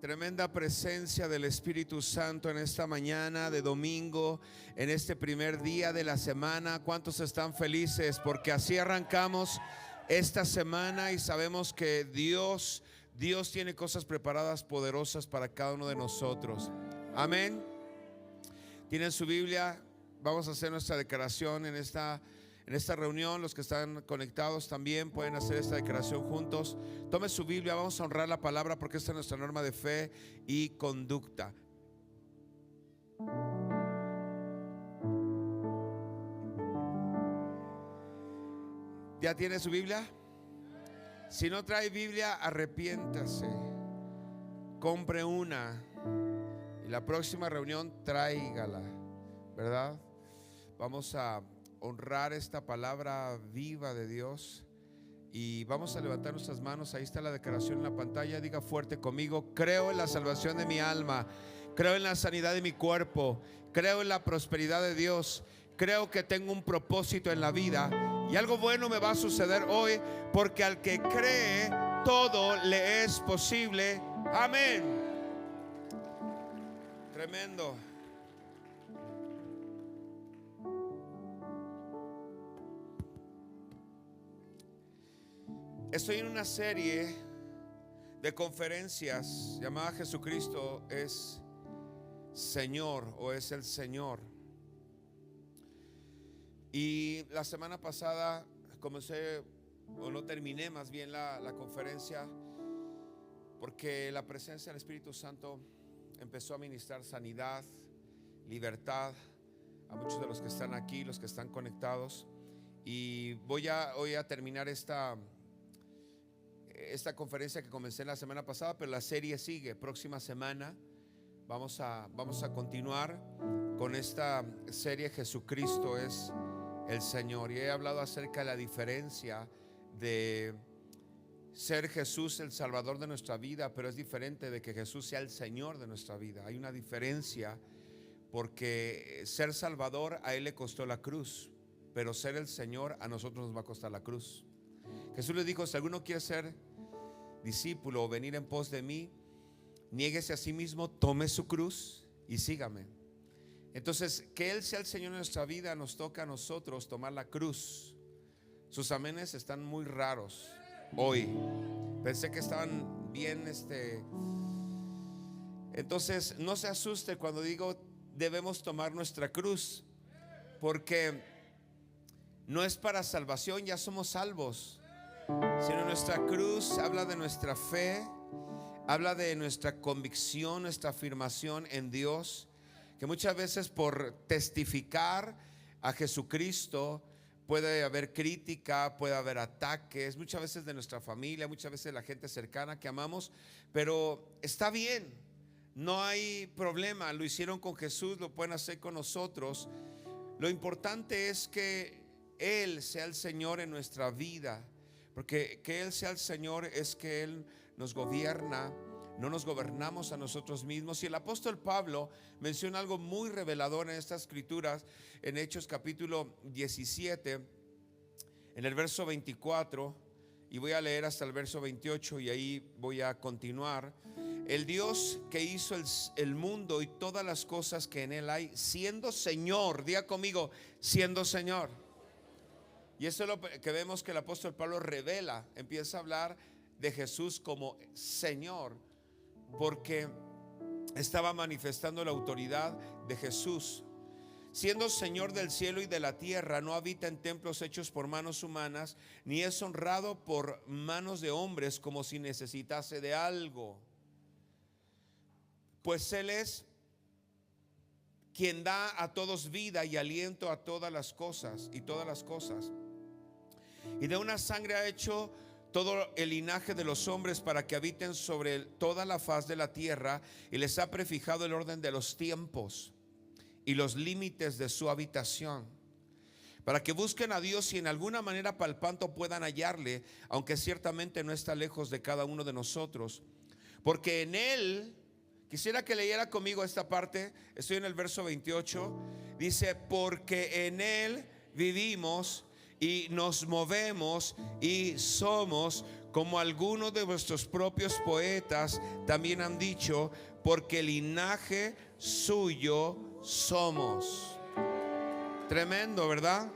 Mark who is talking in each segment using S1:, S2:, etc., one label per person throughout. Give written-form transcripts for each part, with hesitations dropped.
S1: Tremenda presencia del Espíritu Santo en esta mañana de domingo, en este primer día de la semana. ¿Cuántos están felices? Porque así arrancamos esta semana y sabemos que Dios tiene cosas preparadas poderosas para cada uno de nosotros. Amén. ¿Tienen su Biblia? Vamos a hacer nuestra declaración en esta reunión. Los que están conectados también pueden hacer esta declaración juntos. Tome su Biblia, vamos a honrar la palabra porque esta es nuestra norma de fe y conducta. ¿Ya tiene su Biblia? Si no trae Biblia, arrepiéntase, compre una y la próxima reunión tráigala, ¿verdad? Vamos a honrar esta palabra viva de Dios y vamos a levantar nuestras manos. Ahí está la declaración en la pantalla. Diga fuerte conmigo: creo en la salvación de mi alma, creo en la sanidad de mi cuerpo, creo en la prosperidad de Dios, creo que tengo un propósito en la vida y algo bueno me va a suceder hoy, porque al que cree todo le es posible. Amén. Tremendo. Estoy en una serie de conferencias llamada Jesucristo es Señor, o es el Señor. Y la semana pasada comencé, o no terminé más bien la conferencia, porque la presencia del Espíritu Santo empezó a ministrar sanidad, libertad a muchos de los que están aquí, los que están conectados. Y voy a terminar esta conferencia que comencé la semana pasada, pero la serie sigue. Próxima semana vamos a continuar con esta serie Jesucristo es el Señor. Y he hablado acerca de la diferencia de ser Jesús el Salvador de nuestra vida, pero es diferente de que Jesús sea el Señor de nuestra vida. Hay una diferencia, porque ser Salvador a Él le costó la cruz, pero ser el Señor a nosotros nos va a costar la cruz. Jesús le dijo: si alguno quiere ser discípulo o venir en pos de mí, niéguese a sí mismo, tome su cruz y sígame. Entonces, que Él sea el Señor de nuestra vida, nos toca a nosotros tomar la cruz. Sus amenes están muy raros hoy. Pensé que estaban bien. Entonces, no se asuste cuando digo debemos tomar nuestra cruz, porque no es para salvación, ya somos salvos, sino nuestra cruz habla de nuestra fe, habla de nuestra convicción, nuestra afirmación en Dios, que muchas veces por testificar a Jesucristo puede haber crítica, puede haber ataques, muchas veces de nuestra familia, muchas veces de la gente cercana que amamos, pero está bien, no hay problema. Lo hicieron con Jesús, lo pueden hacer con nosotros. Lo importante es que Él sea el Señor en nuestra vida, porque que Él sea el Señor es que Él nos gobierna, no nos gobernamos a nosotros mismos. Y el apóstol Pablo menciona algo muy revelador en estas escrituras, en Hechos capítulo 17, en el verso 24, y voy a leer hasta el verso 28 y ahí voy a continuar. El Dios que hizo el mundo y todas las cosas que en él hay, siendo Señor, diga conmigo, siendo Señor. Y eso es lo que vemos que el apóstol Pablo revela, empieza a hablar de Jesús como Señor, porque estaba manifestando la autoridad de Jesús. Siendo Señor del cielo y de la tierra, no habita en templos hechos por manos humanas, ni es honrado por manos de hombres como si necesitase de algo, pues Él es quien da a todos vida y aliento a todas las cosas y todas las cosas. Y de una sangre ha hecho todo el linaje de los hombres para que habiten sobre toda la faz de la tierra, y les ha prefijado el orden de los tiempos y los límites de su habitación, para que busquen a Dios y en alguna manera palpando puedan hallarle, aunque ciertamente no está lejos de cada uno de nosotros. Porque en Él, quisiera que leyera conmigo esta parte, estoy en el verso 28, dice: porque en Él vivimos y nos movemos y somos como algunos de vuestros propios poetas también han dicho, porque linaje suyo somos. Tremendo, ¿verdad?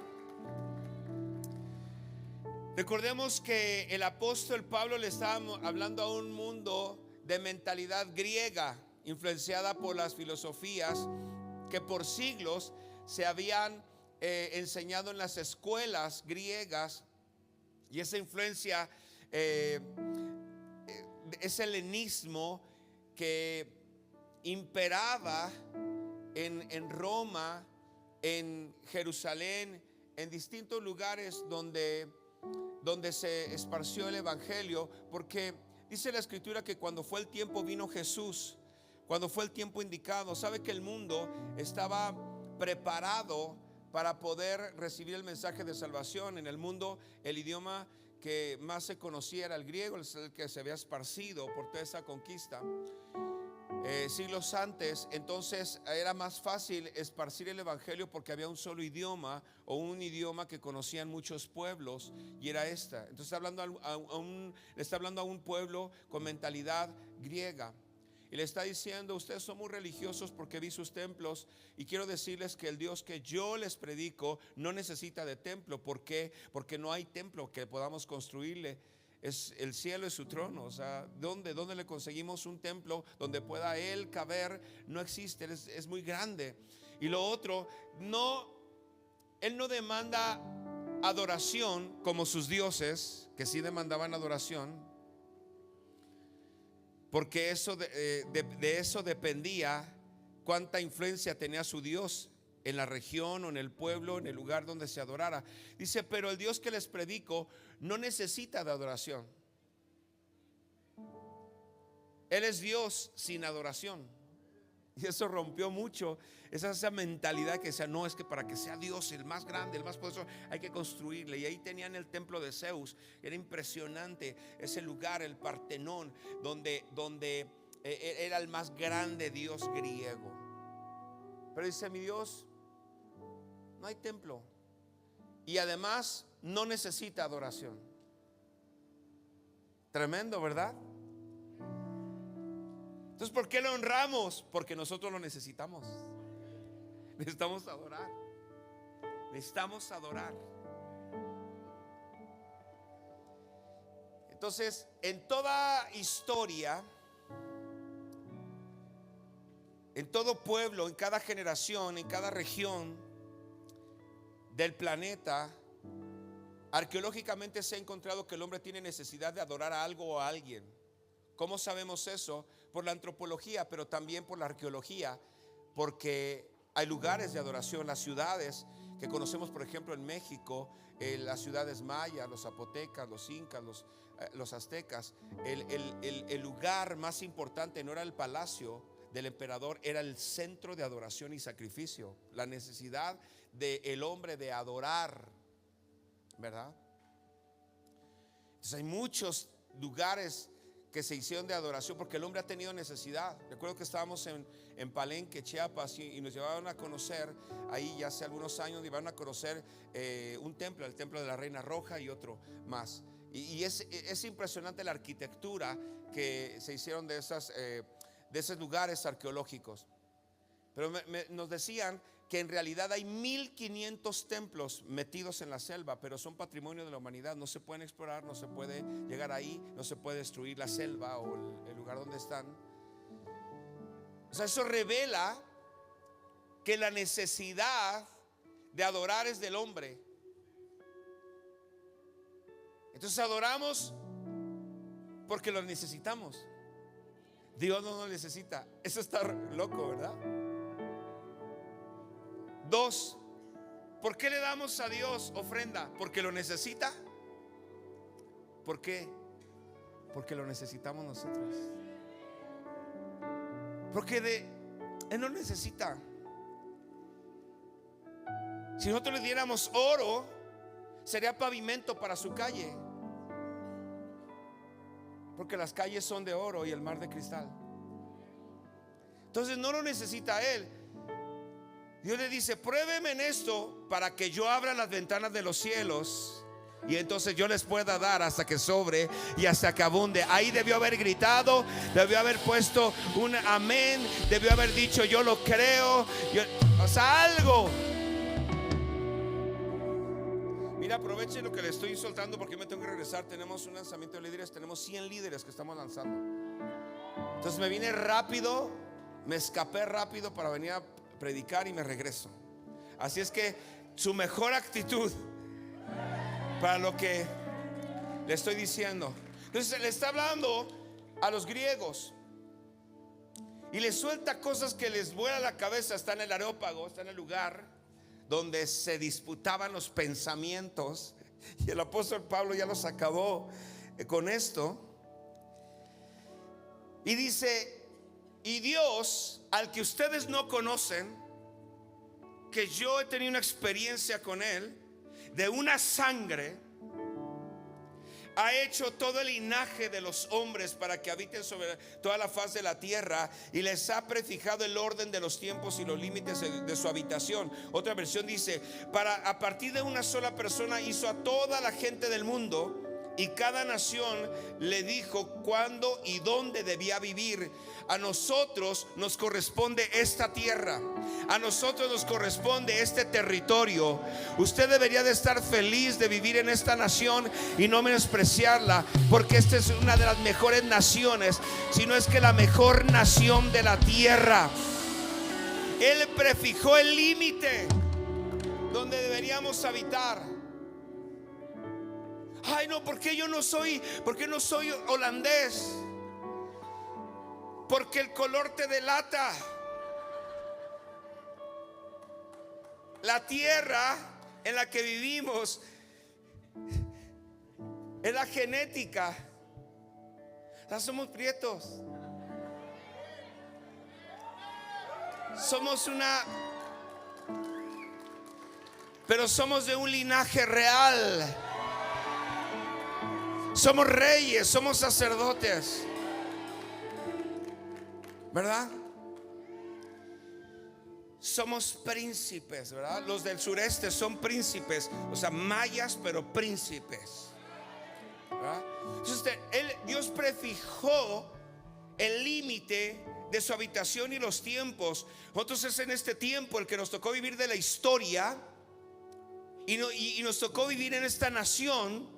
S1: Recordemos que el apóstol Pablo le estaba hablando a un mundo de mentalidad griega, influenciada por las filosofías que por siglos se habían enseñado en las escuelas griegas. Y esa influencia, ese helenismo que imperaba en Roma, en Jerusalén, en distintos lugares donde se esparció el evangelio, porque dice la escritura que cuando fue el tiempo vino Jesús, cuando fue el tiempo indicado. Sabe que el mundo estaba preparado para poder recibir el mensaje de salvación. En el mundo el idioma que más se conocía era el griego, el que se había esparcido por toda esa conquista siglos antes. Entonces era más fácil esparcir el evangelio porque había un solo idioma, o un idioma que conocían muchos pueblos, y era esta. Entonces le está hablando a un pueblo con mentalidad griega, y le está diciendo: ustedes son muy religiosos porque vi sus templos, y quiero decirles que el Dios que yo les predico no necesita de templo. ¿Por qué? Porque no hay templo que podamos construirle. Es el cielo, es su trono. O sea, ¿dónde le conseguimos un templo donde pueda Él caber? No existe, es muy grande. Y lo otro, Él no demanda adoración como sus dioses, que sí demandaban adoración, porque de eso dependía cuánta influencia tenía su Dios en la región o en el pueblo, en el lugar donde se adorara. Dice: pero el Dios que les predico no necesita de adoración. Él es Dios sin adoración. Y eso rompió mucho esa mentalidad que decía: no, es que para que sea Dios el más grande, el más poderoso, hay que construirle. Y ahí tenían el templo de Zeus. Era impresionante ese lugar, el Partenón, donde era el más grande dios griego. Pero dice: mi Dios no hay templo, y además no necesita adoración. Tremendo, ¿verdad? Entonces, ¿por qué lo honramos? Porque nosotros lo necesitamos. Necesitamos adorar. Necesitamos adorar. Entonces, en toda historia, en todo pueblo, en cada generación, en cada región del planeta, arqueológicamente se ha encontrado que el hombre tiene necesidad de adorar a algo o a alguien. ¿Cómo sabemos eso? Por la antropología, pero también por la arqueología, porque hay lugares de adoración. Las ciudades que conocemos, por ejemplo, en México, las ciudades mayas, los zapotecas, los incas, los aztecas, el lugar más importante no era el palacio del emperador, era el centro de adoración y sacrificio. La necesidad del hombre de adorar, ¿verdad? Entonces hay muchos lugares que se hicieron de adoración porque el hombre ha tenido necesidad. Recuerdo que estábamos en Palenque, Chiapas, y nos llevaron a conocer, ahí ya hace algunos años, llevaron a conocer un templo, el templo de la Reina Roja, y otro más. Y es impresionante la arquitectura que se hicieron de esos lugares arqueológicos. Pero nos decían que en realidad hay 1500 templos metidos en la selva, pero son patrimonio de la humanidad. No se pueden explorar, no se puede llegar ahí, no se puede destruir la selva o el lugar donde están. O sea, eso revela que la necesidad de adorar es del hombre. Entonces adoramos porque lo necesitamos. Dios no nos necesita. Eso está loco, ¿verdad? 2, ¿por qué le damos a Dios ofrenda? ¿Porque lo necesita? ¿Por qué? Porque lo necesitamos nosotros. Porque Él no necesita. Si nosotros le diéramos oro, sería pavimento para su calle, porque las calles son de oro y el mar de cristal. Entonces no lo necesita Él. Dios le dice: pruébeme en esto para que yo abra las ventanas de los cielos y entonces yo les pueda dar hasta que sobre y hasta que abunde. Ahí debió haber gritado, debió haber puesto un amén, debió haber dicho yo lo creo, o sea, algo. Mira, aprovechen lo que le estoy soltando porque me tengo que regresar. Tenemos un lanzamiento de líderes, tenemos 100 líderes que estamos lanzando. Entonces me vine rápido, me escapé rápido para venir a predicar y me regreso. Así es que su mejor actitud para lo que le estoy diciendo. Entonces le está hablando a los griegos y les suelta cosas que les vuela la cabeza. Está en el Areópago, está en el lugar donde se disputaban los pensamientos, y el apóstol Pablo ya los acabó con esto. Y dice: y Dios, al que ustedes no conocen, que yo he tenido una experiencia con él, de una sangre, ha hecho todo el linaje de los hombres para que habiten sobre toda la faz de la tierra, y les ha prefijado el orden de los tiempos y los límites de su habitación. Otra versión dice: a partir de una sola persona hizo a toda la gente del mundo, y cada nación le dijo cuándo y dónde debía vivir. A nosotros nos corresponde esta tierra, a nosotros nos corresponde este territorio. Usted debería de estar feliz de vivir en esta nación y no menospreciarla, porque esta es una de las mejores naciones, si no es que la mejor nación de la tierra. Él prefijó el límite donde deberíamos habitar. Ay, no, ¿por qué yo no soy? ¿Por qué no soy holandés? Porque el color te delata. La tierra en la que vivimos es la genética. Ya somos prietos. Pero somos de un linaje real. Somos reyes, somos sacerdotes, ¿verdad? Somos príncipes, ¿verdad? Los del sureste son príncipes, o sea, mayas, pero príncipes, ¿verdad? Entonces, Dios prefijó el límite de su habitación y los tiempos. Nosotros es en este tiempo el que nos tocó vivir de la historia, y nos tocó vivir en esta nación.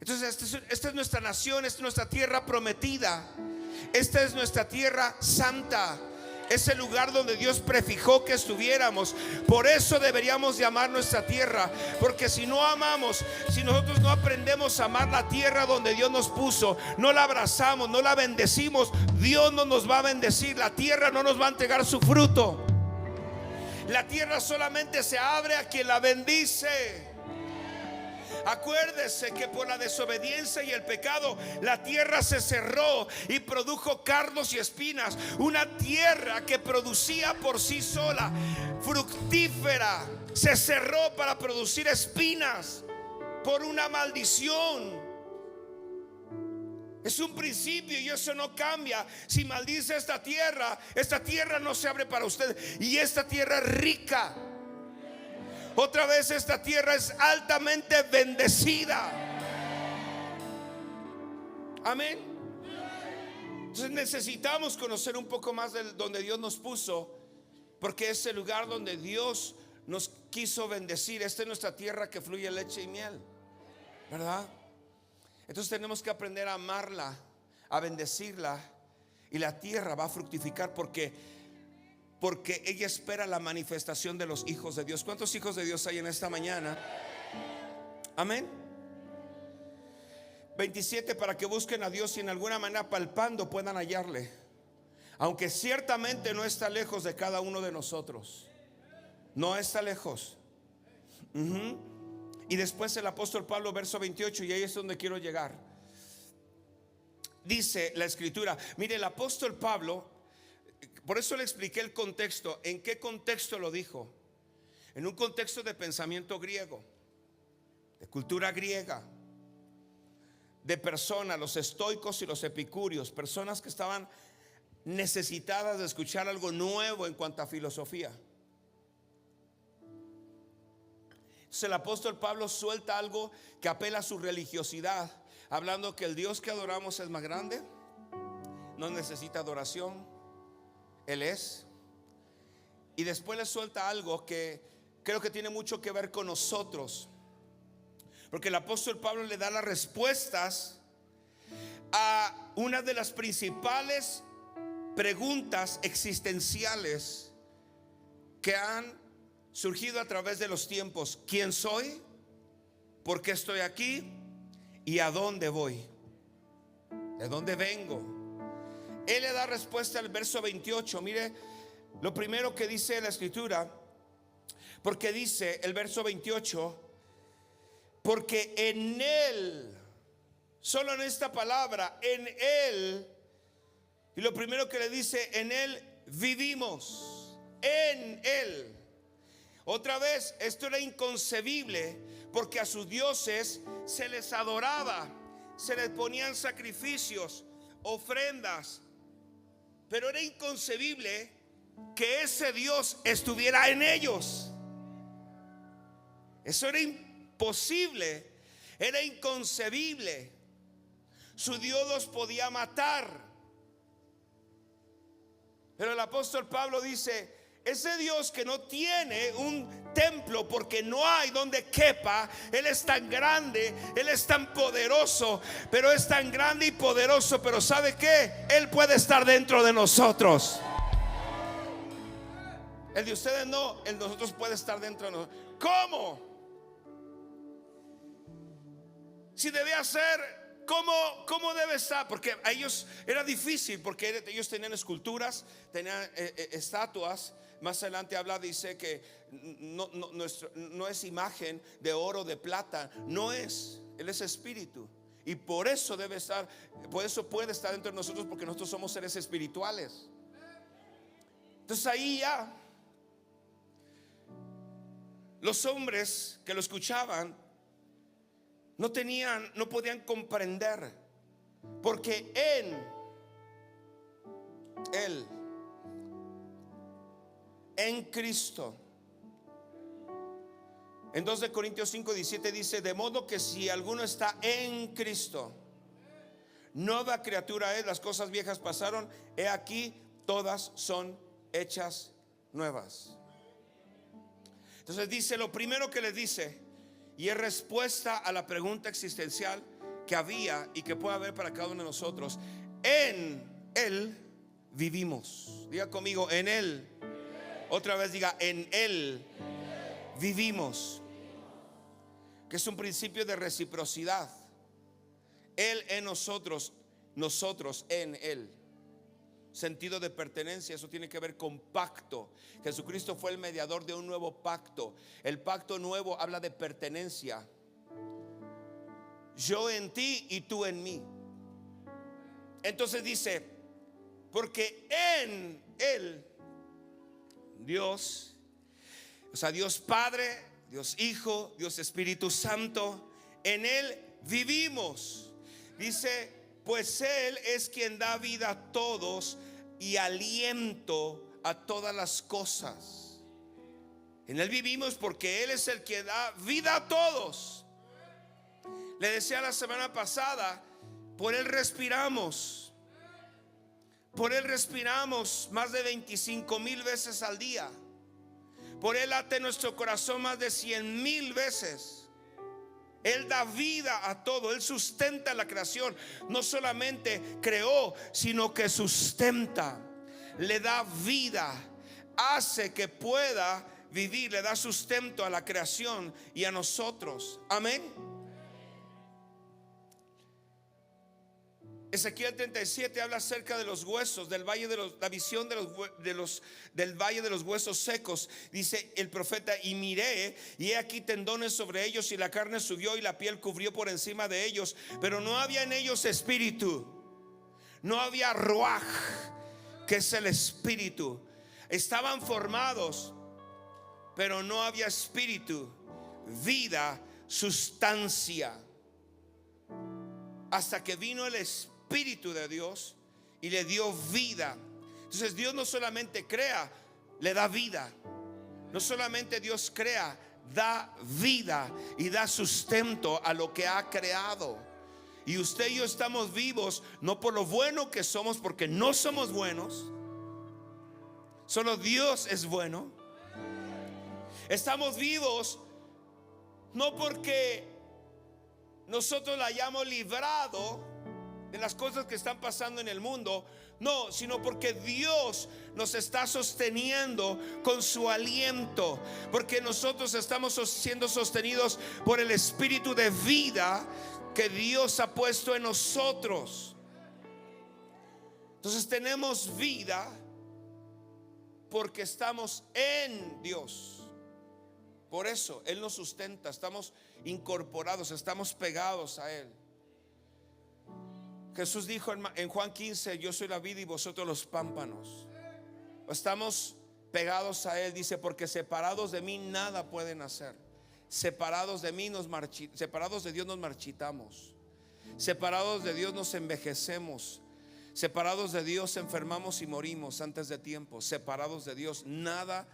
S1: Entonces esta es nuestra nación, esta es nuestra tierra prometida, esta es nuestra tierra santa, es el lugar donde Dios prefijó que estuviéramos. Por eso deberíamos de amar nuestra tierra, porque si no amamos, si nosotros no aprendemos a amar la tierra donde Dios nos puso, no la abrazamos, no la bendecimos, Dios no nos va a bendecir, la tierra no nos va a entregar su fruto. La tierra solamente se abre a quien la bendice. Acuérdese que por la desobediencia y el pecado la tierra se cerró y produjo cardos y espinas. Una tierra que producía por sí sola, fructífera, se cerró para producir espinas por una maldición. Es un principio y eso no cambia. Si maldice esta tierra no se abre para usted. Y esta tierra es rica. Otra vez, esta tierra es altamente bendecida. Amén. Entonces necesitamos conocer un poco más de donde Dios nos puso, porque es el lugar donde Dios nos quiso bendecir. Esta es nuestra tierra que fluye leche y miel, ¿verdad? Entonces tenemos que aprender a amarla, a bendecirla, y la tierra va a fructificar porque ella espera la manifestación de los hijos de Dios. ¿Cuántos hijos de Dios hay en esta mañana? Amén. 27, para que busquen a Dios y en alguna manera palpando puedan hallarle, aunque ciertamente no está lejos de cada uno de nosotros. No está lejos. Y después el apóstol Pablo, verso 28, y ahí es donde quiero llegar. Dice la escritura, mire, el apóstol Pablo, por eso le expliqué el contexto. ¿En qué contexto lo dijo? En un contexto de pensamiento griego, de cultura griega, de personas, los estoicos y los epicúreos, personas que estaban necesitadas de escuchar algo nuevo en cuanto a filosofía. El apóstol Pablo suelta algo que apela a su religiosidad, hablando que el Dios que adoramos es más grande, no necesita adoración, Él es. Y después le suelta algo que creo que tiene mucho que ver con nosotros, porque el apóstol Pablo le da las respuestas a una de las principales preguntas existenciales que han surgido a través de los tiempos. ¿Quién soy? ¿Por qué estoy aquí? ¿Y a dónde voy? ¿De dónde vengo? Él le da respuesta al verso 28. Mire lo primero que dice la escritura, porque dice el verso 28, porque en Él, solo en esta palabra, en Él, y lo primero que le dice, en Él vivimos, en Él. Otra vez, esto era inconcebible, porque a sus dioses se les adoraba, se les ponían sacrificios, ofrendas, pero era inconcebible que ese Dios estuviera en ellos. Eso era imposible, era inconcebible. Su Dios los podía matar, pero el apóstol Pablo dice: ese Dios que no tiene un templo porque no hay donde quepa, Él es tan grande, Él es tan poderoso, pero es tan grande y poderoso, pero ¿sabe qué? Él puede estar dentro de nosotros. El de ustedes no, el de nosotros puede estar dentro de nosotros. ¿Cómo? Si debía ser, ¿cómo debe estar? Porque a ellos era difícil, porque ellos tenían esculturas, tenían estatuas. Más adelante habla, dice que no es imagen de oro, de plata, no es, Él es espíritu. Y por eso debe estar, por eso puede estar dentro de nosotros, porque nosotros somos seres espirituales. Entonces ahí ya los hombres que lo escuchaban no podían comprender, porque Él, en Cristo. En 2 de Corintios 5:17 dice: de modo que si alguno está en Cristo, nueva criatura es, las cosas viejas pasaron, he aquí todas son hechas nuevas. Entonces dice, lo primero que les dice, y es respuesta a la pregunta existencial que había y que puede haber para cada uno de nosotros: en Él vivimos. Diga conmigo, en Él. Otra vez diga, en Él vivimos. Que es un principio de reciprocidad. Él en nosotros, nosotros en Él. Sentido de pertenencia, eso tiene que ver con pacto. Jesucristo fue el mediador de un nuevo pacto. El pacto nuevo habla de pertenencia. Yo en ti y tú en mí. Entonces dice, porque en Él, Dios, o sea, Dios Padre, Dios Hijo, Dios Espíritu Santo, en Él vivimos. Dice, pues Él es quien da vida a todos y aliento a todas las cosas. En Él vivimos porque Él es el que da vida a todos. Le decía la semana pasada, por Él respiramos. Por Él respiramos más de 25,000 veces al día. Por Él late nuestro corazón más de 100,000 veces. Él da vida a todo. Él sustenta la creación. No solamente creó, sino que sustenta. Le da vida. Hace que pueda vivir. Le da sustento a la creación y a nosotros. Amén. Ezequiel 37 habla acerca de los huesos, del valle de la visión del valle de los huesos secos. Dice el profeta: y miré, y he aquí tendones sobre ellos, y la carne subió, y la piel cubrió por encima de ellos, pero no había en ellos espíritu. No había ruaj, que es el espíritu. Estaban formados, pero no había espíritu, vida, sustancia. Hasta que vino el Espíritu de Dios y le dio vida. Entonces Dios no solamente crea, le da vida. No solamente Dios crea, da vida y da sustento a lo que ha creado. Y usted y yo estamos vivos no por lo bueno que somos, porque no somos buenos. Solo Dios es bueno. Estamos vivos no porque nosotros la hayamos librado de las cosas que están pasando en el mundo, no, sino porque Dios nos está sosteniendo con su aliento, porque nosotros estamos siendo sostenidos por el espíritu de vida que Dios ha puesto en nosotros. Entonces tenemos vida porque estamos en Dios. Por eso Él nos sustenta, estamos incorporados, estamos pegados a Él. Jesús dijo en Juan 15: yo soy la vid y vosotros los pámpanos. Estamos pegados a Él, dice, porque separados de mí nada pueden hacer. Separados de mí separados de Dios nos marchitamos. Separados de Dios nos envejecemos. Separados de Dios enfermamos y morimos antes de tiempo. Separados de Dios nada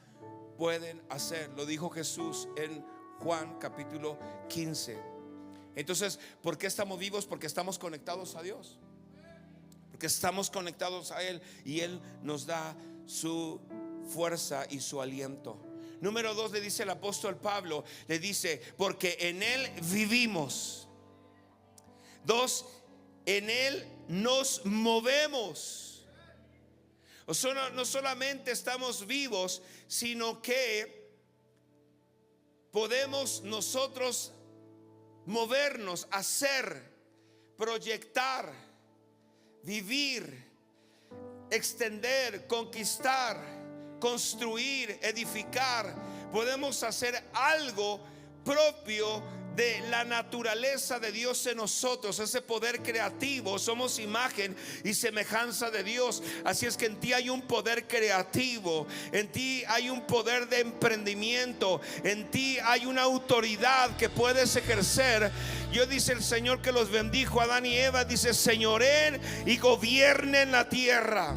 S1: pueden hacer. Lo dijo Jesús en Juan capítulo 15. Entonces, ¿por qué estamos vivos? Porque estamos conectados a Dios, porque estamos conectados a Él y Él nos da su fuerza y su aliento. Número 2, le dice el apóstol Pablo, le dice, porque en Él vivimos. 2, en Él nos movemos. O sea, no solamente estamos vivos, sino que podemos nosotros movernos, hacer, proyectar, vivir, extender, conquistar, construir, edificar. Podemos hacer algo propio de la naturaleza de Dios en nosotros, ese poder creativo. Somos imagen y semejanza de Dios. Así es que en ti hay un poder creativo, en ti hay un poder de emprendimiento, en ti hay una autoridad que puedes ejercer. Yo, dice el Señor que los bendijo a Adán y Eva, dice: señoreen y gobiernen la tierra.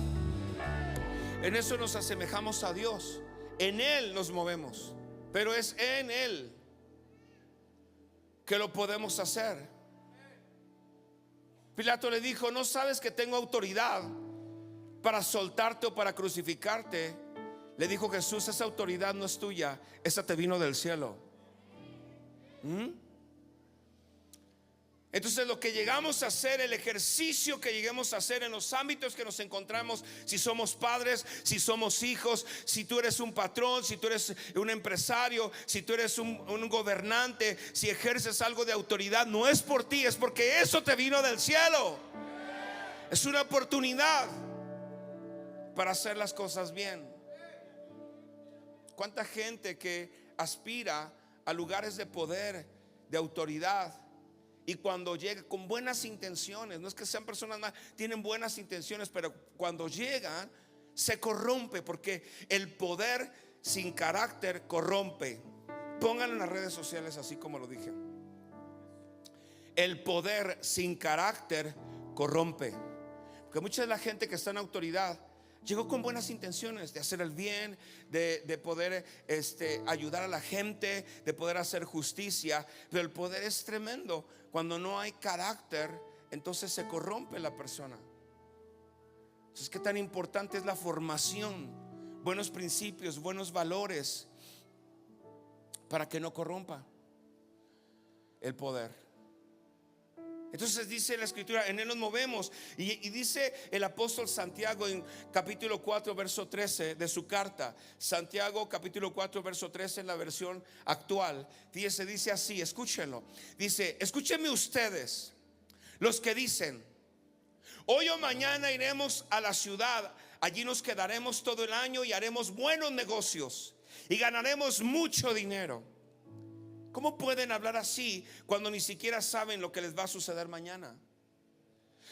S1: En eso nos asemejamos a Dios. En Él nos movemos, pero es en Él que lo podemos hacer. Pilato le dijo: ¿no sabes que tengo autoridad para soltarte o para crucificarte? Le dijo Jesús: esa autoridad no es tuya, esa te vino del cielo. Entonces lo que llegamos a hacer, el ejercicio que lleguemos a hacer en los ámbitos que nos encontramos, si somos padres, si somos hijos, si tú eres un patrón, si tú eres un empresario, si tú eres un gobernante, si ejerces algo de autoridad, no es por ti, es porque eso te vino del cielo. Es una oportunidad para hacer las cosas bien. ¿Cuánta gente que aspira a lugares de poder, de autoridad, y cuando llega con buenas intenciones, no es que sean personas más, tienen buenas intenciones, pero cuando llegan se corrompe, porque el poder sin carácter corrompe? Pónganlo en las redes sociales así como lo dije. El poder sin carácter corrompe, porque mucha de la gente que está en autoridad llegó con buenas intenciones de hacer el bien, de poder ayudar a la gente, de poder hacer justicia, pero el poder es tremendo. Cuando no hay carácter, entonces se corrompe la persona. Entonces, ¿qué tan importante es la formación? Buenos principios, buenos valores, para que no corrompa el poder. Entonces dice la escritura: en Él nos movemos. Y dice el apóstol Santiago en capítulo 4 verso 13 de su carta, Santiago capítulo 4 verso 13 en la versión actual. Fíjese, dice así, escúchenlo. Dice: escúchenme ustedes, los que dicen: hoy o mañana iremos a la ciudad, allí nos quedaremos todo el año y haremos buenos negocios y ganaremos mucho dinero. ¿Cómo pueden hablar así cuando ni siquiera saben lo que les va a suceder mañana?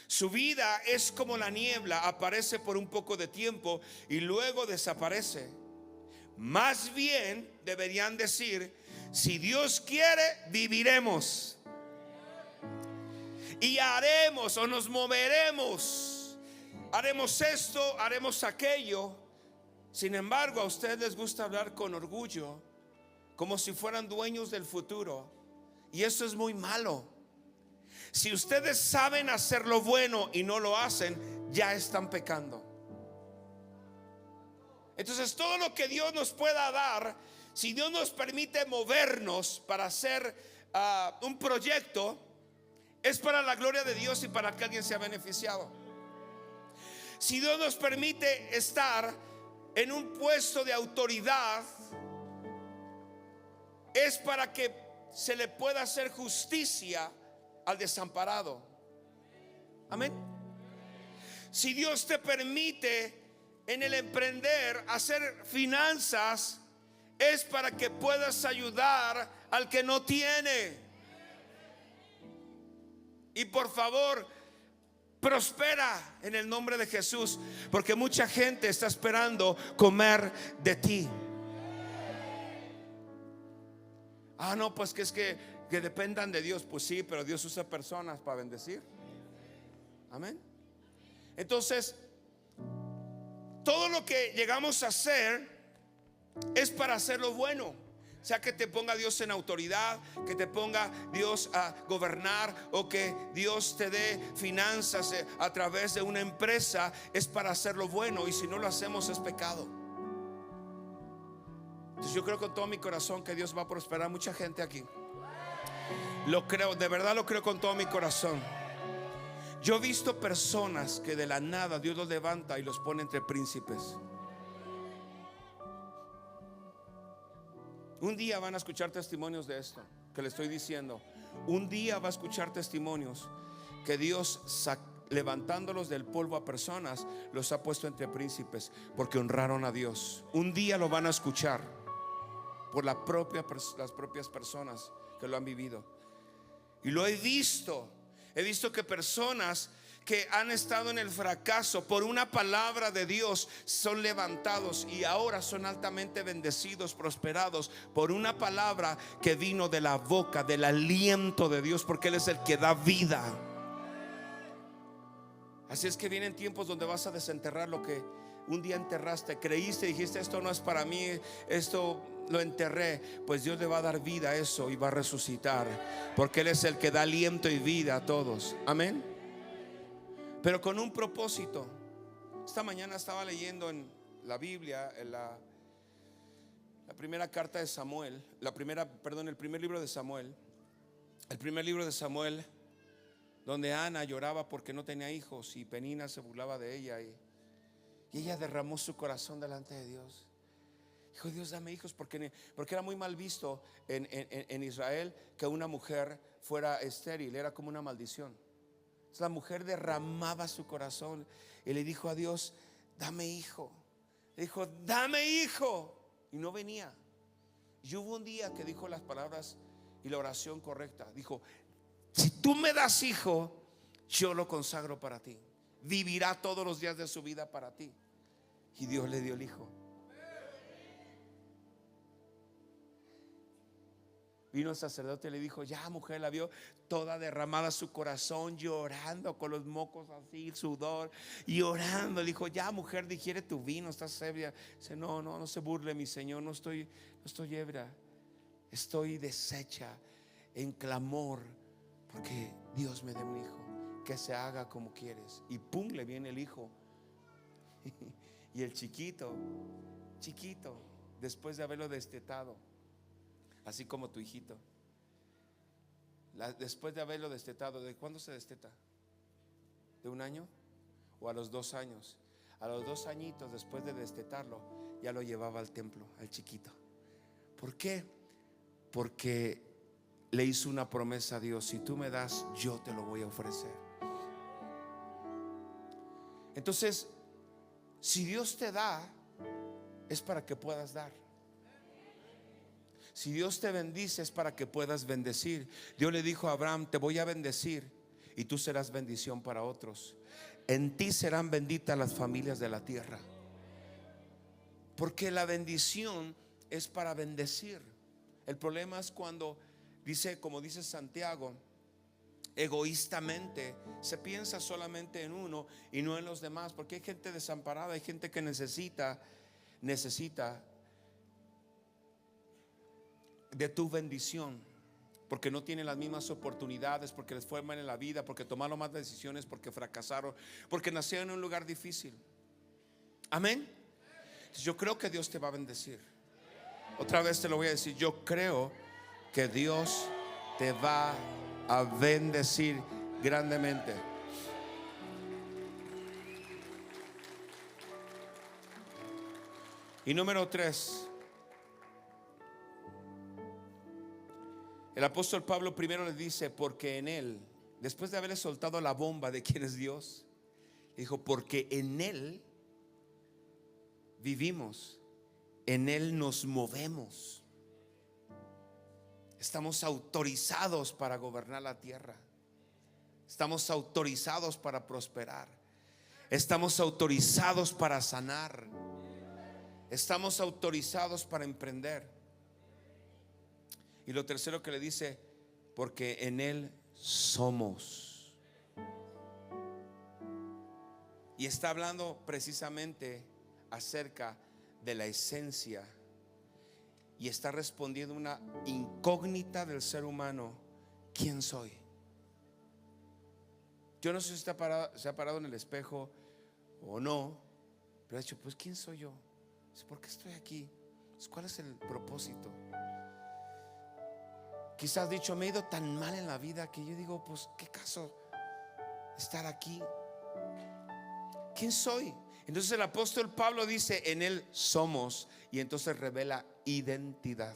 S1: Su vida es como la niebla, aparece por un poco de tiempo y luego desaparece. Más bien deberían decir: si Dios quiere, viviremos y haremos o nos moveremos, haremos esto, haremos aquello. Sin embargo, a ustedes les gusta hablar con orgullo, como si fueran dueños del futuro. Y eso es muy malo. Si ustedes saben hacer lo bueno y no lo hacen, ya están pecando. Entonces todo lo que Dios nos pueda dar, si Dios nos permite movernos para hacer un proyecto, es para la gloria de Dios y para que alguien sea beneficiado. Si Dios nos permite estar en un puesto de autoridad, es para que se le pueda hacer justicia al desamparado. Amén. Si Dios te permite en el emprender hacer finanzas, es para que puedas ayudar al que no tiene. Y por favor, prospera en el nombre de Jesús, porque mucha gente está esperando comer de ti. No, pues que es que dependan de Dios. Pues sí, pero Dios usa personas para bendecir. Amén. Entonces, todo lo que llegamos a hacer es para hacer lo bueno. O sea, que te ponga Dios en autoridad, que te ponga Dios a gobernar, o que Dios te dé finanzas a través de una empresa, es para hacer lo bueno. Y si no lo hacemos, es pecado. Entonces yo creo con todo mi corazón que Dios va a prosperar a mucha gente aquí. Lo creo, de verdad lo creo con todo mi corazón. Yo he visto personas que de la nada Dios los levanta y los pone entre príncipes. Un día van a escuchar testimonios de esto que le estoy diciendo. Un día va a escuchar testimonios que Dios, levantándolos del polvo a personas, los ha puesto entre príncipes porque honraron a Dios. Un día lo van a escuchar por las propias personas que lo han vivido. Y lo he visto. He visto que personas que han estado en el fracaso por una palabra de Dios son levantados y ahora son altamente bendecidos, prosperados por una palabra que vino de la boca, del aliento de Dios, porque Él es el que da vida. Así es que vienen tiempos donde vas a desenterrar lo que un día enterraste, creíste, dijiste: esto no es para mí, esto lo enterré. Pues Dios le va a dar vida a eso y va a resucitar, porque Él es el que da aliento y vida a todos. Amén. Pero con un propósito. Esta mañana estaba leyendo en la Biblia, en la primera carta de Samuel, el primer libro de Samuel. El primer libro de Samuel, donde Ana lloraba porque no tenía hijos y Penina se burlaba de ella, y ella derramó su corazón delante de Dios. Dijo: Dios, dame hijos, porque era muy mal visto en Israel que una mujer fuera estéril, era como una maldición. Entonces la mujer derramaba su corazón y le dijo a Dios: dame hijo. Le dijo: dame hijo. Y no venía. Y hubo un día que dijo las palabras y la oración correcta. Dijo: si tú me das hijo, yo lo consagro para ti. Vivirá todos los días de su vida para ti. Y Dios le dio el hijo. Vino el sacerdote y le dijo: ya, mujer, la vio toda derramada su corazón, llorando, con los mocos así, sudor, y orando. Le dijo: ya, mujer, digiere tu vino, estás ebria. Dice: no se burle, mi Señor, no estoy ebria. Estoy deshecha en clamor porque Dios me dé un hijo, que se haga como quieres. Y pum, le viene el hijo. Y el chiquito, después de haberlo destetado, así como tu hijito, después de haberlo destetado, ¿de cuándo se desteta? ¿De un año? ¿O a los 2 años? A los 2 añitos, después de destetarlo, ya lo llevaba al templo, al chiquito. ¿Por qué? Porque le hizo una promesa a Dios: si tú me das, yo te lo voy a ofrecer. Entonces, si Dios te da, es para que puedas dar. Si Dios te bendice, es para que puedas bendecir. Dios le dijo a Abraham: te voy a bendecir y tú serás bendición para otros. En ti serán benditas las familias de la tierra. Porque la bendición es para bendecir. El problema es cuando como dice Santiago, egoístamente se piensa solamente en uno y no en los demás. Porque hay gente desamparada, hay gente que necesita de tu bendición, porque no tienen las mismas oportunidades, porque les fue mal en la vida, porque tomaron más decisiones, porque fracasaron, porque nacieron en un lugar difícil. Amén. Yo creo que Dios te va a bendecir. Otra vez te lo voy a decir, yo creo que Dios te va a bendecir grandemente. Y número 3, el apóstol Pablo primero le dice, porque en Él, después de haberle soltado la bomba de quién es Dios, dijo, porque en Él vivimos, en Él nos movemos. Estamos autorizados para gobernar la tierra. Estamos autorizados para prosperar. Estamos autorizados para sanar. Estamos autorizados para emprender. Y lo tercero que le dice, porque en Él somos. Y está hablando precisamente acerca de la esencia, y está respondiendo una incógnita del ser humano: ¿quién soy? Yo no sé si se ha parado en el espejo o no, pero ha dicho, pues ¿quién soy yo? ¿Por qué estoy aquí? ¿Cuál es el propósito? Quizás has dicho, me he ido tan mal en la vida que yo digo, pues ¿qué caso estar aquí? ¿Quién soy? Entonces el apóstol Pablo dice, en Él somos, y entonces revela identidad.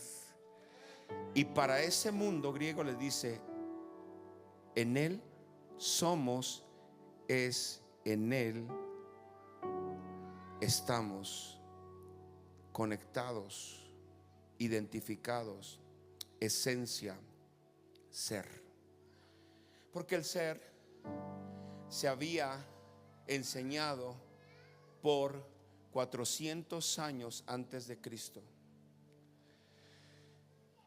S1: Y para ese mundo griego le dice, en Él somos, es en Él estamos conectados, identificados, esencia, ser. Porque el ser se había enseñado por 400 años antes de Cristo,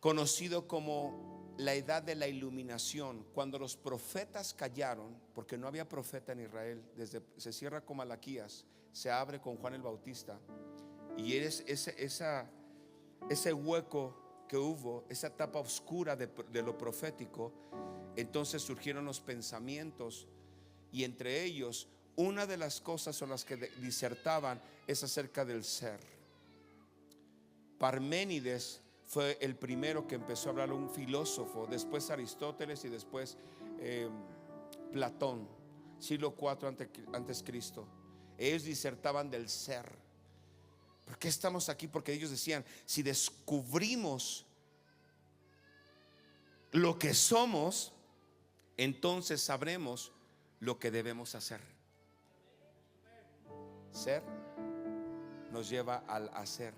S1: conocido como la edad de la iluminación, cuando los profetas callaron, porque no había profeta en Israel. Se cierra con Malaquías, se abre con Juan el Bautista, y ese hueco que hubo, esa etapa oscura de lo profético, entonces surgieron los pensamientos, y entre ellos una de las cosas son las que disertaban es acerca del ser. Parménides fue el primero que empezó a hablar, un filósofo, después Aristóteles y después Platón, siglo IV antes Cristo. Ellos disertaban del ser. ¿Por qué estamos aquí? Porque ellos decían, si descubrimos lo que somos, entonces sabremos lo que debemos hacer. Ser nos lleva al hacer.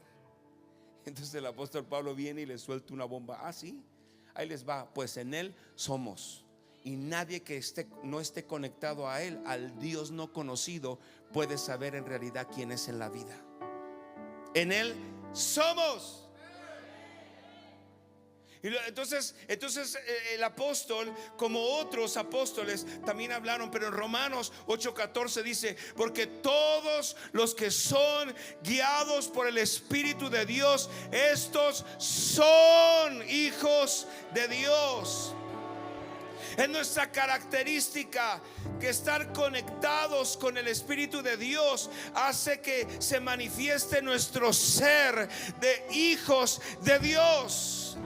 S1: Entonces el apóstol Pablo viene y le suelta una bomba. Ah, sí, ahí les va. Pues en Él somos. Y nadie que no esté conectado a Él, al Dios no conocido, puede saber en realidad quién es en la vida. En Él somos. Y entonces el apóstol, como otros apóstoles, también hablaron, pero en Romanos 8:14 dice, porque todos los que son guiados por el Espíritu de Dios, estos son hijos de Dios. Es nuestra característica que estar conectados con el Espíritu de Dios hace que se manifieste nuestro ser de hijos de Dios.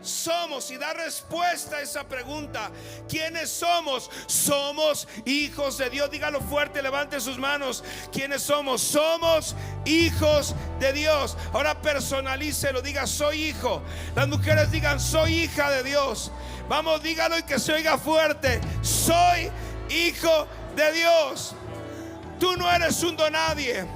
S1: Somos, y da respuesta a esa pregunta: ¿quiénes somos? Somos hijos de Dios. Dígalo fuerte, levante sus manos. ¿Quiénes somos? Somos hijos de Dios. Ahora personalícelo, diga soy hijo. Las mujeres digan soy hija de Dios. Vamos, dígalo y que se oiga fuerte. Soy hijo de Dios. Tú no eres un donadie.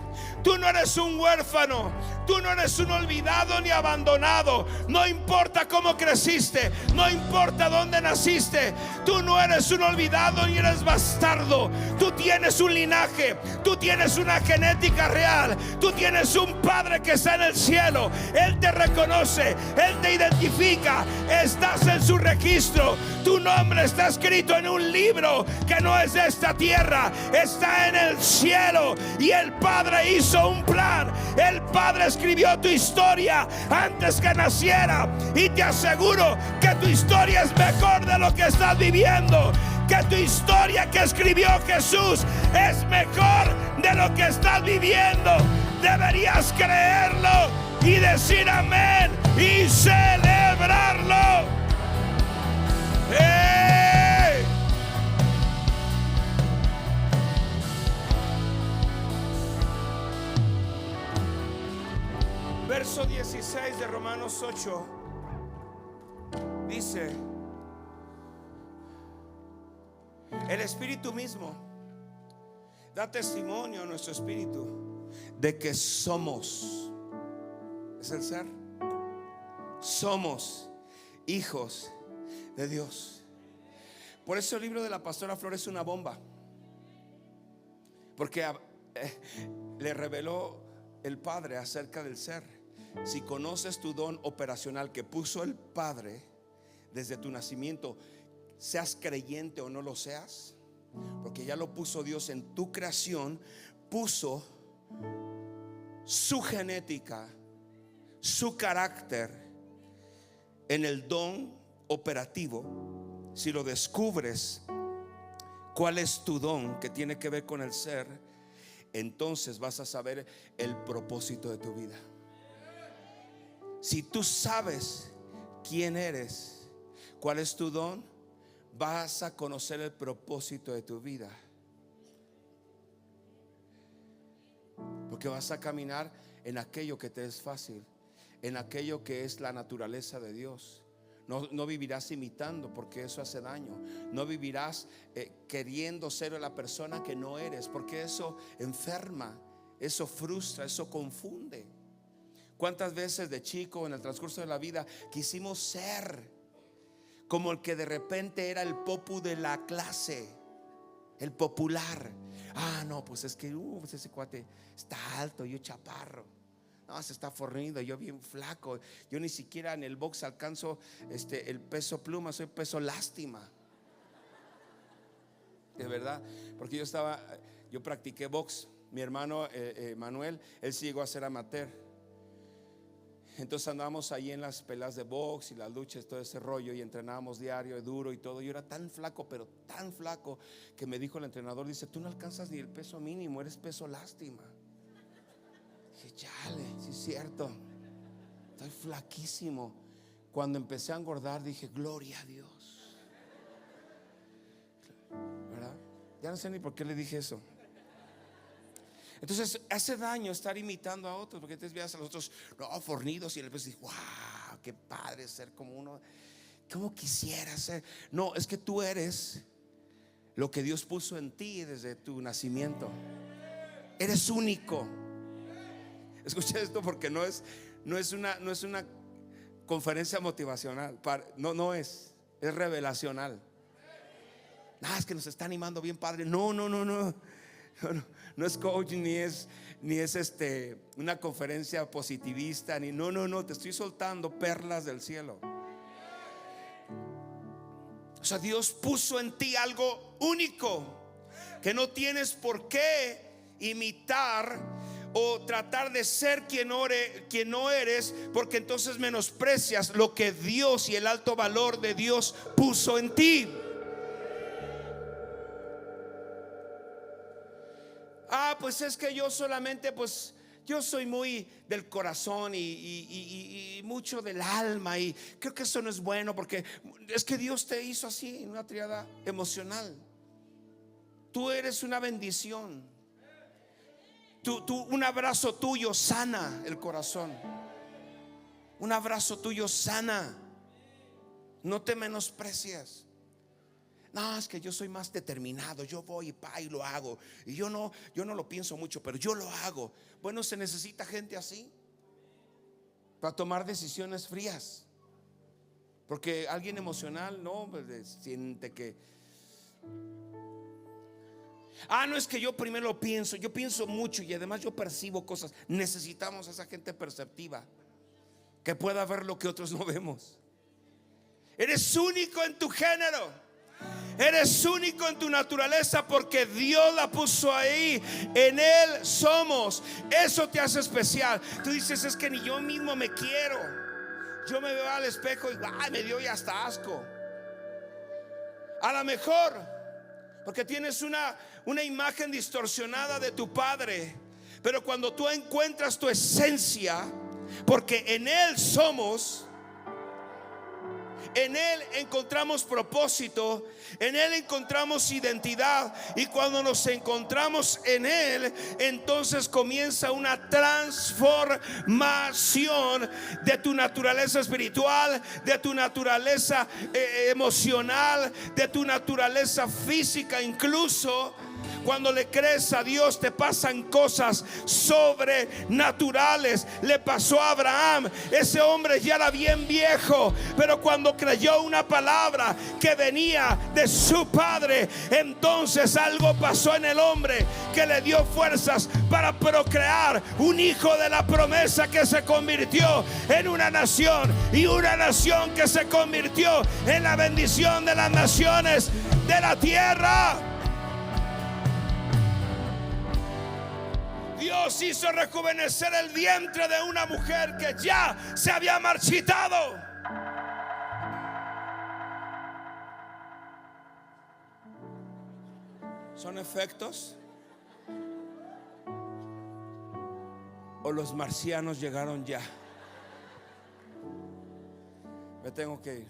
S1: Tú no eres un huérfano. Tú no eres un olvidado ni abandonado. No importa cómo creciste, no importa dónde naciste. Tú no eres un olvidado ni eres bastardo. Tú tienes un linaje, tú tienes una genética real. Tú tienes un Padre que está en el cielo. Él te reconoce, Él te identifica. Estás en su registro. Tu nombre está escrito en un libro que no es de esta tierra, está en el cielo. Y el Padre hizo un plan. El Padre
S2: escribió tu historia antes que naciera. Y te aseguro que tu historia es mejor de lo que estás viviendo. Que tu historia que escribió Jesús es mejor de lo que estás viviendo. Deberías creerlo y decir amén y celebrarlo. ¡Hey! Verso 16 de Romanos 8 dice: el Espíritu mismo da testimonio a nuestro espíritu de que somos, es el ser, somos hijos de Dios. Por eso el libro de la pastora Flor es una bomba, porque le reveló el Padre acerca del ser. Si conoces tu don operacional que puso el Padre desde tu nacimiento, seas creyente o no lo seas, porque ya lo puso Dios en tu creación, puso su genética, su carácter en el don operativo. Si lo descubres, cuál es tu don que tiene que ver con el ser, entonces vas a saber el propósito de tu vida. Si tú sabes quién eres, cuál es tu don, vas a conocer el propósito de tu vida, porque vas a caminar en aquello que te es fácil, en aquello que es la naturaleza de Dios. No vivirás imitando, porque eso hace daño. No vivirás queriendo ser la persona que no eres, porque eso enferma, eso frustra, eso confunde. ¿Cuántas veces de chico en el transcurso de la vida quisimos ser como el que de repente era el popu de la clase, el popular? Ah, no, pues es que pues ese cuate está alto, yo chaparro. No, se está fornido, yo bien flaco. Yo ni siquiera en el box alcanzo el peso pluma, soy peso lástima. De verdad, porque yo practiqué box. Mi hermano Manuel, él sí llegó a ser amateur. Entonces andábamos ahí en las peleas de box y las luchas, todo ese rollo, y entrenábamos diario, duro y todo. Yo era tan flaco, pero tan flaco, que me dijo el entrenador, dice: tú no alcanzas ni el peso mínimo, eres peso lástima. Dije: chale, sí es cierto, estoy flaquísimo. Cuando empecé a engordar dije: gloria a Dios, ¿verdad? Ya no sé ni por qué le dije eso. Entonces hace daño estar imitando a otros, porque te veas a los otros fornidos y después dices: wow, qué padre ser como uno, como quisiera ser. No, es que tú eres lo que Dios puso en ti desde tu nacimiento. Eres único. Escucha esto, porque no es una conferencia motivacional. No es revelacional. Nada, es que nos está animando bien padre. No es coaching, ni es una conferencia positivista, ni no, te estoy soltando perlas del cielo. O sea, Dios puso en ti algo único que no tienes por qué imitar o tratar de ser quien no eres, porque entonces menosprecias lo que Dios y el alto valor de Dios puso en ti. Pues es que yo solamente, pues yo soy muy del corazón y mucho del alma, y creo que eso no es bueno, porque es que Dios te hizo así, en una triada emocional. Tú eres una bendición. Un abrazo tuyo sana el corazón. Un abrazo tuyo sana. No te menosprecies. No, es que yo soy más determinado, yo voy y lo hago, y yo no lo pienso mucho, pero yo lo hago. Bueno, se necesita gente así para tomar decisiones frías, porque alguien emocional no siente que no, es que yo primero lo pienso, yo pienso mucho y además yo percibo cosas. Necesitamos a esa gente perceptiva que pueda ver lo que otros no vemos. Eres único en tu género. Eres único en tu naturaleza porque Dios la puso ahí. En Él somos. Eso te hace especial. Tú dices, es que ni yo mismo me quiero. Yo me veo al espejo y ay, me dio ya hasta asco. A lo mejor porque tienes una imagen distorsionada de tu padre. Pero cuando tú encuentras tu esencia, porque en Él somos, en Él encontramos propósito, en Él encontramos identidad. Y cuando nos encontramos en Él, entonces comienza una transformación de tu naturaleza espiritual, de tu naturaleza emocional, de tu naturaleza física. Incluso cuando le crees a Dios, te pasan cosas sobrenaturales. Le pasó a Abraham. Ese hombre ya era bien viejo, pero cuando creyó una palabra que venía de su padre, entonces algo pasó en el hombre que le dio fuerzas para procrear un hijo de la promesa, que se convirtió en una nación, y una nación que se convirtió en la bendición de las naciones de la tierra. Dios hizo rejuvenecer el vientre de una mujer que ya se había marchitado. ¿Son efectos? ¿O los marcianos llegaron ya? Me tengo que ir.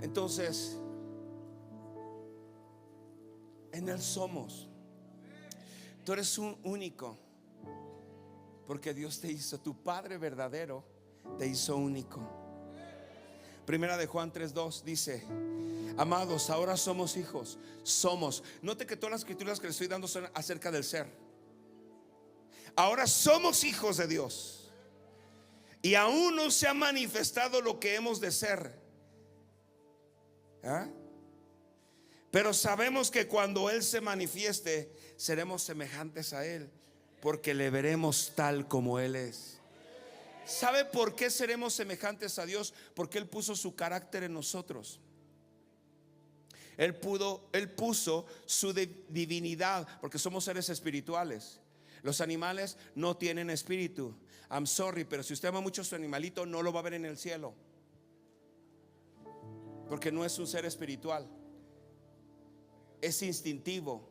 S2: Entonces, en Él somos. Tú eres un único porque Dios te hizo. Tu Padre verdadero te hizo único. Primera de Juan 3:2 dice: amados, ahora somos hijos. Somos. Note que todas las escrituras que le estoy dando son acerca del ser. Ahora somos hijos de Dios, y aún no se ha manifestado lo que hemos de ser. ¿Ah? Pero sabemos que cuando Él se manifieste, seremos semejantes a Él, porque le veremos tal como Él es. ¿Sabe por qué seremos semejantes a Dios? Porque Él puso su carácter en nosotros. Él puso su divinidad, porque somos seres espirituales. Los animales no tienen espíritu. I'm sorry, pero si usted ama mucho a su animalito, no lo va a ver en el cielo, porque no es un ser espiritual. Es instintivo,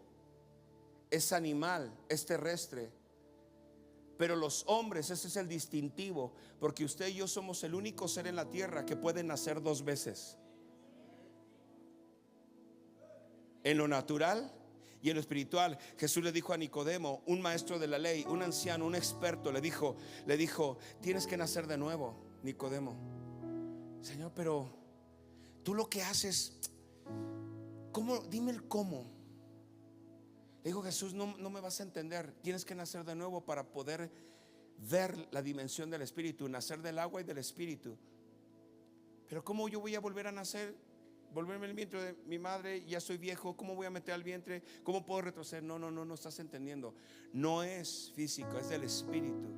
S2: es animal, es terrestre. Pero los hombres, ese es el distintivo, porque usted y yo somos el único ser en la tierra que puede nacer dos veces, en lo natural y en lo espiritual. Jesús le dijo a Nicodemo, un maestro de la ley, un anciano, un experto, le dijo: tienes que nacer de nuevo, Nicodemo. Señor, pero tú lo que haces, ¿cómo? Dime el cómo. Le dijo Jesús: no me vas a entender. Tienes que nacer de nuevo para poder ver la dimensión del espíritu, nacer del agua y del espíritu. Pero ¿cómo yo voy a volver a nacer? Volverme al vientre de mi madre, ya soy viejo. ¿Cómo voy a meter al vientre? ¿Cómo puedo retroceder? No estás entendiendo. No es físico, es del espíritu.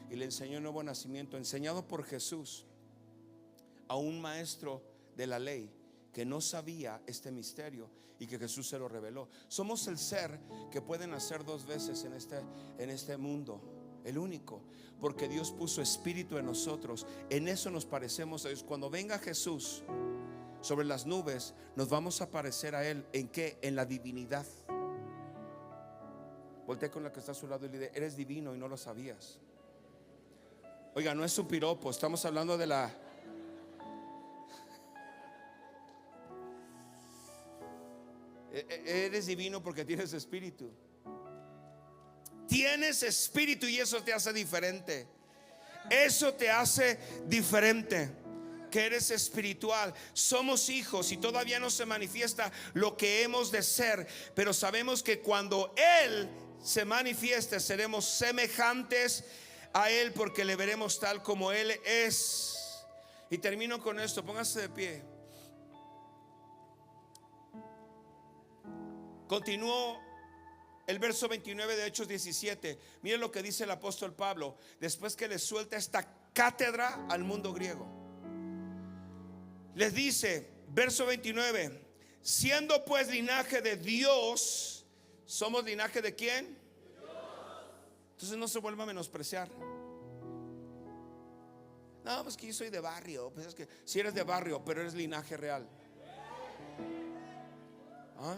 S2: Y le enseñó el nuevo nacimiento, enseñado por Jesús a un maestro de la ley que no sabía este misterio, y que Jesús se lo reveló. Somos el ser que puede nacer dos veces en este mundo, el único, porque Dios puso espíritu en nosotros. En eso nos parecemos a Dios. Cuando venga Jesús sobre las nubes, nos vamos a parecer a Él. ¿En qué? En la divinidad. Voltea con la que está a su lado y le dice: eres divino y no lo sabías. Oiga, no es un piropo, estamos hablando de la... Eres divino porque tienes espíritu. Tienes espíritu, y eso te hace diferente. Eso te hace diferente, que eres espiritual. Somos hijos y todavía no se manifiesta lo que hemos de ser, pero sabemos que cuando Él se manifieste, seremos semejantes a Él, porque le veremos tal como Él es. Y termino con esto, póngase de pie. Continuó el verso 29 de Hechos 17. Mire lo que dice el apóstol Pablo después que le suelta esta cátedra al mundo griego. Les dice: verso 29. Siendo pues linaje de Dios, ¿somos linaje de quién? Entonces no se vuelva a menospreciar. No, pues que yo soy de barrio. Pues es que si eres de barrio, pero eres linaje real. ¿Ah?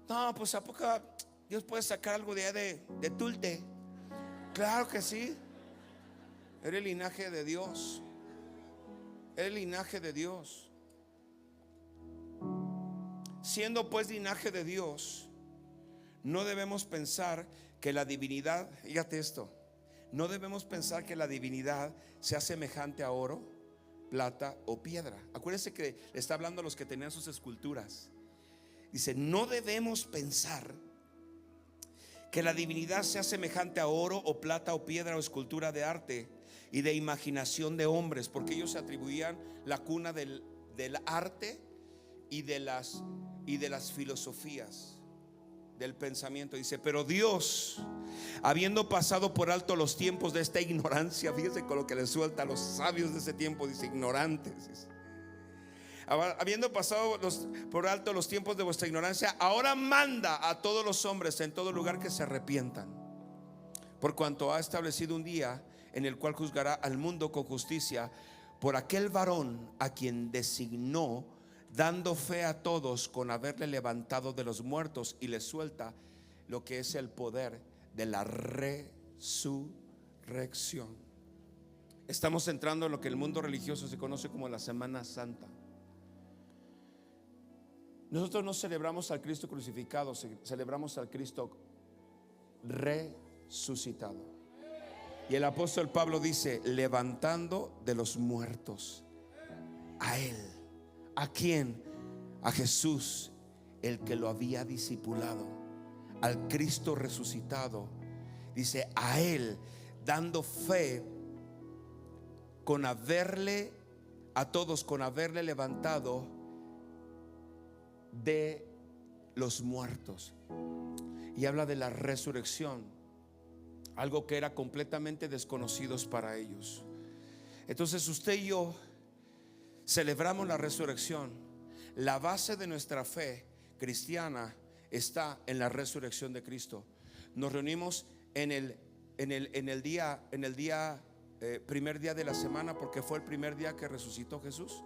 S2: No, pues a poco Dios puede sacar algo de Tulte. Claro que sí. Eres linaje de Dios. Eres linaje de Dios. Siendo pues linaje de Dios, no debemos pensar que la divinidad, fíjate esto, no debemos pensar que la divinidad sea semejante a oro, plata o piedra. Acuérdense que le está hablando a los que tenían sus esculturas. Dice, no debemos pensar que la divinidad sea semejante a oro o plata o piedra o escultura de arte y de imaginación de hombres, porque ellos se atribuían la cuna del arte y de las filosofías del pensamiento. Dice, pero Dios, habiendo pasado por alto los tiempos de esta ignorancia, fíjese con lo que le suelta a los sabios de ese tiempo, dice ignorantes, dice, habiendo pasado por alto los tiempos de vuestra ignorancia, ahora manda a todos los hombres en todo lugar que se arrepientan, por cuanto ha establecido un día en el cual juzgará al mundo con justicia por aquel varón a quien designó, dando fe a todos con haberle levantado de los muertos, y le suelta lo que es el poder de la resurrección. Estamos entrando en lo que el mundo religioso se conoce como la Semana Santa. Nosotros no celebramos al Cristo crucificado, celebramos al Cristo resucitado. Y el apóstol Pablo dice, levantando de los muertos a Él. ¿A quién? A Jesús, el que lo había discipulado, al Cristo resucitado. Dice, a Él, dando fe con haberle, a todos con haberle levantado de los muertos. Y habla de la resurrección, algo que era completamente desconocidos para ellos. Entonces usted y yo celebramos la resurrección. La base de nuestra fe cristiana está en la resurrección de Cristo. Nos reunimos en el primer día de la semana, porque fue el primer día que resucitó Jesús.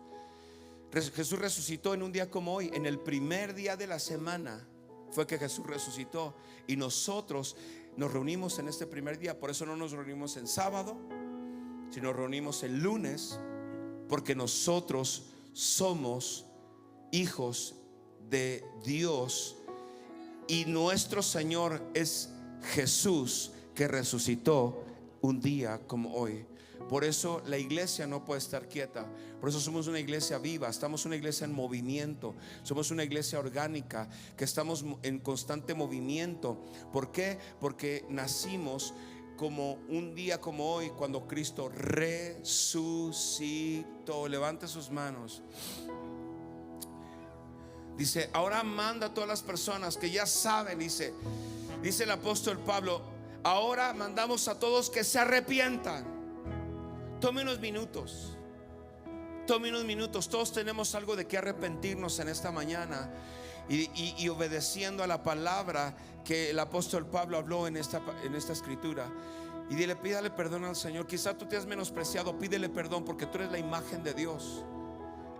S2: Jesús resucitó en un día como hoy. En el primer día de la semana fue que Jesús resucitó, y nosotros nos reunimos en este primer día. Por eso no nos reunimos en sábado, sino nos reunimos el lunes, porque nosotros somos hijos de Dios, y nuestro Señor es Jesús, que resucitó un día como hoy. Por eso la iglesia no puede estar quieta. Por eso somos una iglesia viva, estamos una iglesia en movimiento, somos una iglesia orgánica, que estamos en constante movimiento. ¿Por qué? Porque nacimos como un día como hoy, cuando Cristo resucitó. Levante sus manos. Dice, ahora manda a todas las personas que ya saben, dice el apóstol Pablo, ahora mandamos a todos que se arrepientan. Tome unos minutos. Todos tenemos algo de que arrepentirnos en esta mañana, y obedeciendo a la palabra que el apóstol Pablo habló en esta escritura. Y dile, pídale perdón al Señor. Quizá tú te has menospreciado, pídele perdón, porque tú eres la imagen de Dios.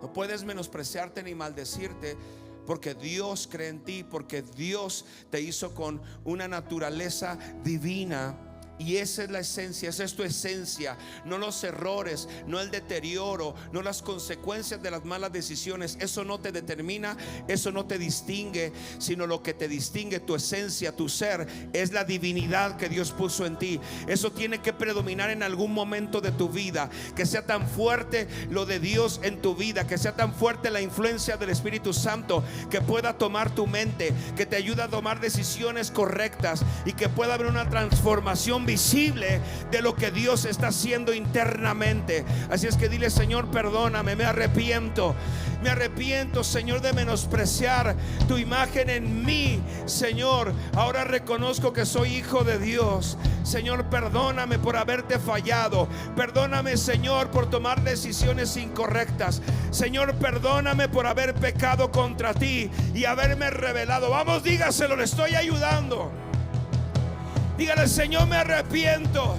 S2: No puedes menospreciarte ni maldecirte, porque Dios cree en ti, porque Dios te hizo con una naturaleza divina. Y esa es la esencia, esa es tu esencia. No los errores, no el deterioro, no las consecuencias de las malas decisiones. Eso no te determina, eso no te distingue, sino lo que te distingue, tu esencia, tu ser, es la divinidad que Dios puso en ti. Eso tiene que predominar en algún momento de tu vida. Que sea tan fuerte lo de Dios en tu vida, que sea tan fuerte la influencia del Espíritu Santo, que pueda tomar tu mente, que te ayude a tomar decisiones correctas, y que pueda haber una transformación expresión visible de lo que Dios está haciendo internamente. Así es que dile: Señor, perdóname, me arrepiento. Me arrepiento, Señor, de menospreciar tu imagen en mí. Señor, ahora reconozco que soy hijo de Dios. Señor, perdóname por haberte fallado. Perdóname, Señor, por tomar decisiones incorrectas. Señor, perdóname por haber pecado contra ti y haberme rebelado. Vamos, dígaselo, le estoy ayudando. Dígale: Señor, me arrepiento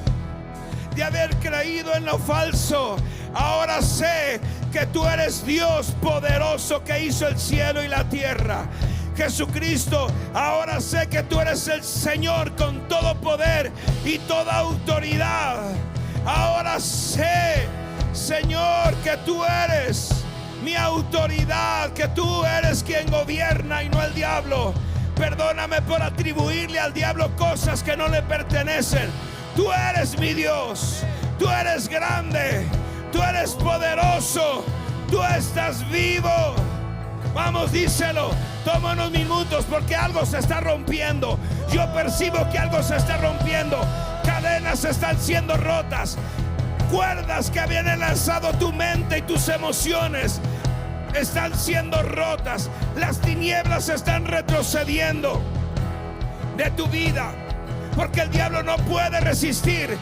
S2: de haber creído en lo falso. Ahora sé que tú eres Dios poderoso que hizo el cielo y la tierra. Jesucristo, ahora sé que tú eres el Señor con todo poder y toda autoridad. Ahora sé, Señor, que tú eres mi autoridad, que tú eres quien gobierna y no el diablo. Perdóname por atribuirle al diablo cosas que no le pertenecen. Tú eres mi Dios, tú eres grande, tú eres poderoso, tú estás vivo. Vamos, díselo. Toma unos minutos porque algo se está rompiendo. Yo percibo que algo se está rompiendo. Cadenas están siendo rotas. Cuerdas que habían enlazado tu mente y tus emociones están siendo rotas. Las tinieblas están retrocediendo de tu vida, porque el diablo no puede resistir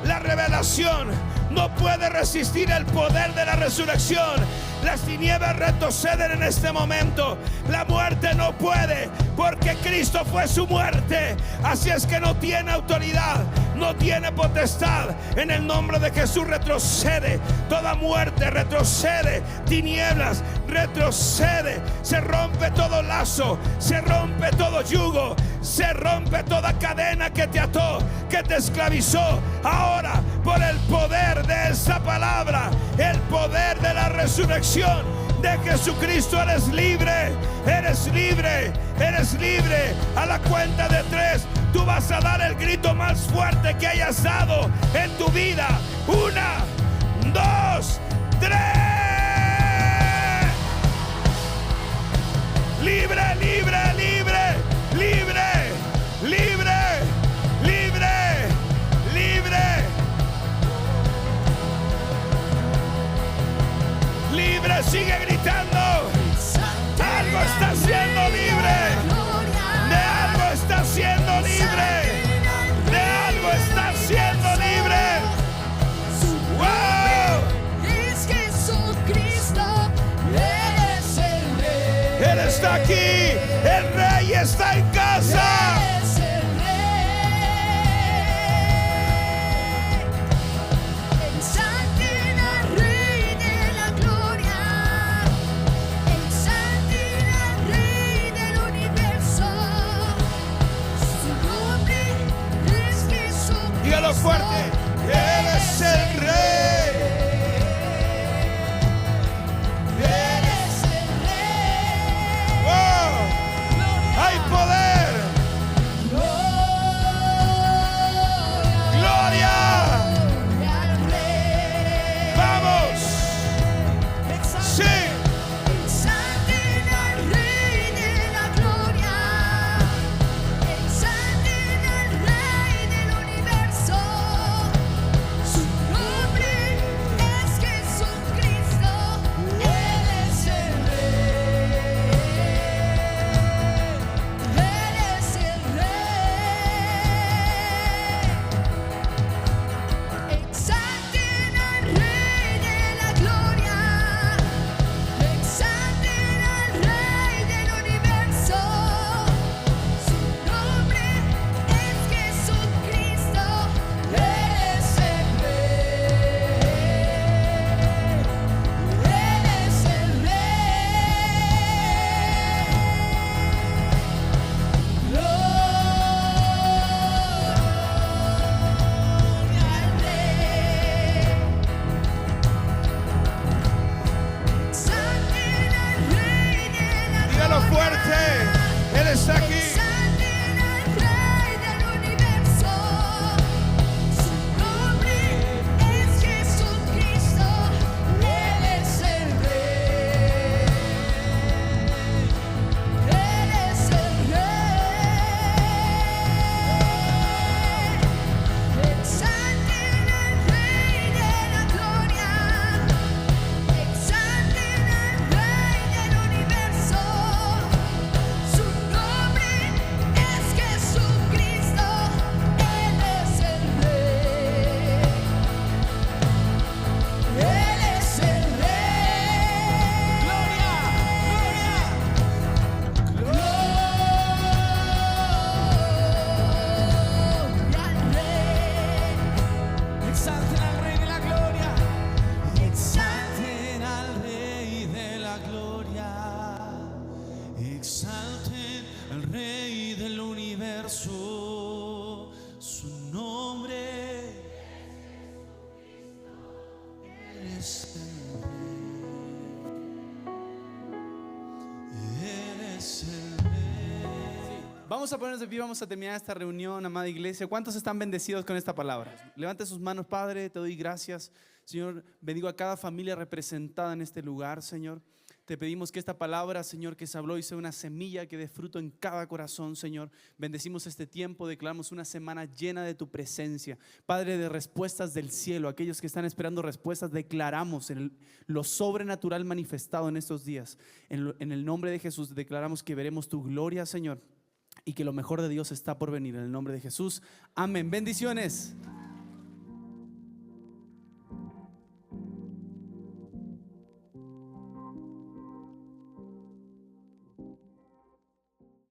S2: la revelación, no puede resistir el poder de la resurrección. Las tinieblas retroceden en este momento. La muerte no puede, porque Cristo fue su muerte. Así es que no tiene autoridad, no tiene potestad. En el nombre de Jesús retrocede toda muerte, retrocede tinieblas, retrocede. Se rompe todo lazo, se rompe todo yugo, se rompe toda cadena que te ató, que te esclavizó. Ahora, por el poder de esa palabra, el poder de la resurrección de Jesucristo, eres libre, eres libre, eres libre. A la cuenta de 3, tú vas a dar el grito más fuerte que hayas dado en tu vida. 1, 2, 3. Libre, libre, libre, libre, libre, libre, libre. Libre, sigue gritando. Algo está siendo libre. De algo está siendo libre. De algo está siendo libre. ¡Wow!
S3: Es Jesucristo, eres el Rey.
S2: Él está aquí. El Rey está en casa.
S3: Eres el Rey. El Santidad, Rey de la gloria. El Santidad, Rey del universo. Su nombre es Jesucristo.
S2: Dígalo fuerte. Él es el Rey.
S3: Eres el Rey.
S2: ¡Oh! ¡Hay poder! ¡Gloria!
S3: Al Rey.
S2: ¡Vamos! ¡Sí!
S3: El Santidad, Rey de la gloria. El Santidad, Rey del universo.
S4: Vamos a ponernos de pie, vamos a terminar esta reunión, amada iglesia. ¿Cuántos están bendecidos con esta palabra? Levante sus manos, Padre, te doy gracias. Señor, bendigo a cada familia representada en este lugar, Señor. Te pedimos que esta palabra, Señor, que se habló y sea una semilla que dé fruto en cada corazón, Señor. Bendecimos este tiempo, declaramos una semana llena de tu presencia. Padre, de respuestas del cielo, aquellos que están esperando respuestas, declaramos lo sobrenatural manifestado en estos días. En el nombre de Jesús declaramos que veremos tu gloria, Señor, y que lo mejor de Dios está por venir. En el nombre de Jesús, amén. Bendiciones.